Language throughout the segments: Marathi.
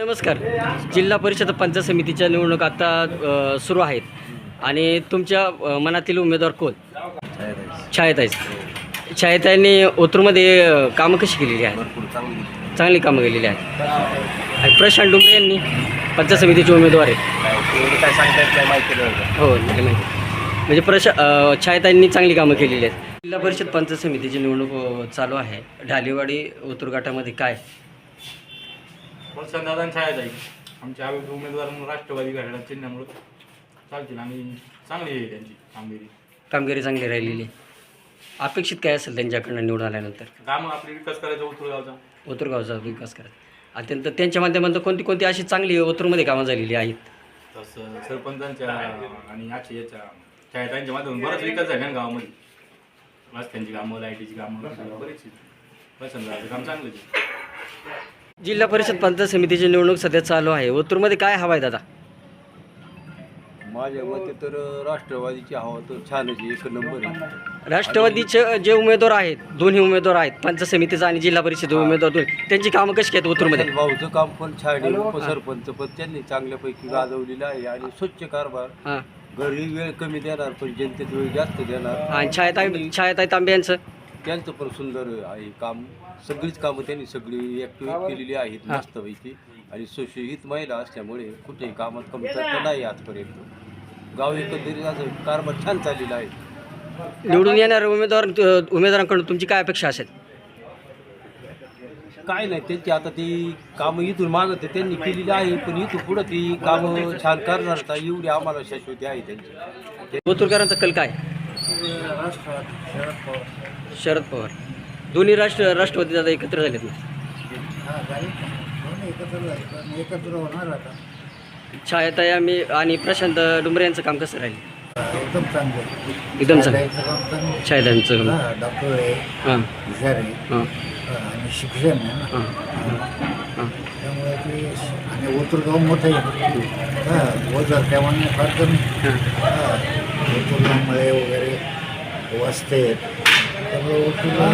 नमस्कार. जिल्हा परिषद पंचायत समितीच्या निवडणूक आता सुरू आहेत आणि तुमच्या मनातील उमेदवार कोण? छायाताईंनी ओतूरमध्ये कामं कशी केलेली आहेत? चांगली कामं केलेली आहेत. आणि प्रशांत डुंबरे यांनी पंचायत समितीचे उमेदवार आहेत. काय सांगता माहिती नाही. हो नाही माहिती. म्हणजे छायाताईंनी चांगली कामं केलेली आहेत. जिल्हा परिषद पंचायत समितीची निवडणूक चालू आहे. ढालेवाडी ओतूर गटामध्ये काय? दादा छायाताई आमच्या उमेदवार म्हणून राष्ट्रवादी घड्याळ चिन्हामुळे चालतील आणि चांगली आहे त्यांची कामगिरी चांगली राहिलेली. अपेक्षित काय असेल त्यांच्याकडनं निवडून आल्यानंतर? कामं आपली विकास करायचा ओतूरगावचा विकास करायचा. आणि त्यांच्या माध्यमातून कोणती अशी चांगली ओतूरमध्ये कामं झालेली आहेत? तसं सरपंचांच्या आणि याच्या छायाताईंच्या माध्यमातून बराच विकास झाला ना गावामध्ये. रस्त्यांची कामं, लाईटीची कामं बरीच. प्रशांत काम चांगलं आहे. जिल्हा परिषद पंचायत समितीची निवडणूक सध्या चालू आहे. ओतूरमध्ये काय हवा आहे दादा? माझ्या मते तर राष्ट्रवादीची हवा तर छानच आहे, एक नंबर आहे. राष्ट्रवादीचे जे उमेदवार आहेत, दोन्ही उमेदवार आहेत, पंचायत समितीचा आणि जिल्हा परिषद उमेदवार दोन, त्यांची कामं कशी आहेत ओतूरमध्ये? भाऊचं काम पण छान आहे. उपसरपंच पण त्यांनी चांगल्यापैकी गाजवलेलं आहे आणि स्वच्छ कारभार. हां. घरी वेळ कमी देणार पण जनतेत वेळ जास्त देणार. आणि छायाताई तांबे यांचं त्यांचं पण सुंदर आहे काम. सगळीच कामं त्यांनी सगळी ॲक्टिव्ह केलेली आहेत मस्तपैकी. आणि सुशिक्षित महिला असल्यामुळे कुठेही कामात कमतरता नाही आजपर्यंत. गाव एकंदरीत असं कारभार छान चाललेला आहे. निवडून येणाऱ्या उमेदवारांकडून तुमची काय अपेक्षा असेल? काय नाही, त्यांची आता ती कामं इथून मागत त्यांनी केलेली आहे, पण इथून पुढं ती कामं छान करणार का एवढी आम्हाला शाश्वती आहे त्यांची. ओतूरकरांचा कल काय? शरद पवार. दोन्ही राष्ट्रवादी दादा एकत्र झालेत ना? एकत्र होणार आता. छायाताई आम्ही आणि प्रशांत डुंबरे यांचं काम कसं राहील? एकदम चांगलं. एकदम चांगलं. छायाताईंचं काम. डॉक्टर आहे, हां हुशार आहे हां आणि शिक्षण आहे ना. हां. त्यामुळे ते आणि ओतूरगाव मोठं आहे. ओझर त्यामुळे फार कमी. ओतूरगावमुळे वगैरे वस्ते आहेत. त्यामुळे ओतूरला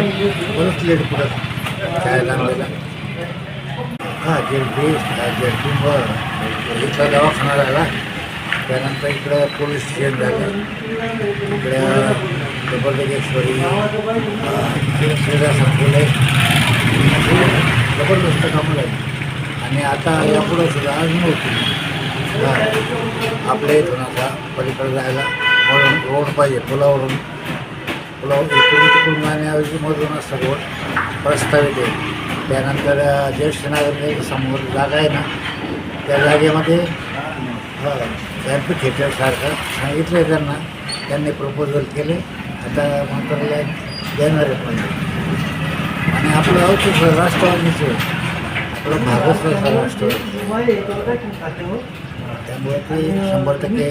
बरंच लेट पडत छायाला आंबेला. इथला दवाखाना झाला. त्यानंतर इकडं पोलीस स्टेशन झालं. इकडं जबरदगेश्वरी क्रीडा संकुल जबरदस्त कामं झाली. आणि आता यापुढं सुद्धा अजून होती. आपल्या इथून आता पलीकडे जायला म्हणून रोड पाहिजे. पुलावरून इकडून तिकडून जाण्याऐवजी मधून असं रोड प्रस्तावित आहे. त्यानंतर ज्येष्ठ नागरिक समोर जागा आहे ना, त्या जागेमध्ये एम्पी थिएटरसारखं सांगितलं आहे त्यांना. त्यांनी प्रपोजल केले. आता मंत्रालयात देणार आहे पण. आणि आपलं औषध राष्ट्रवादीचं आपलं भागच राष्ट्रवादी. त्यामुळे ते 100%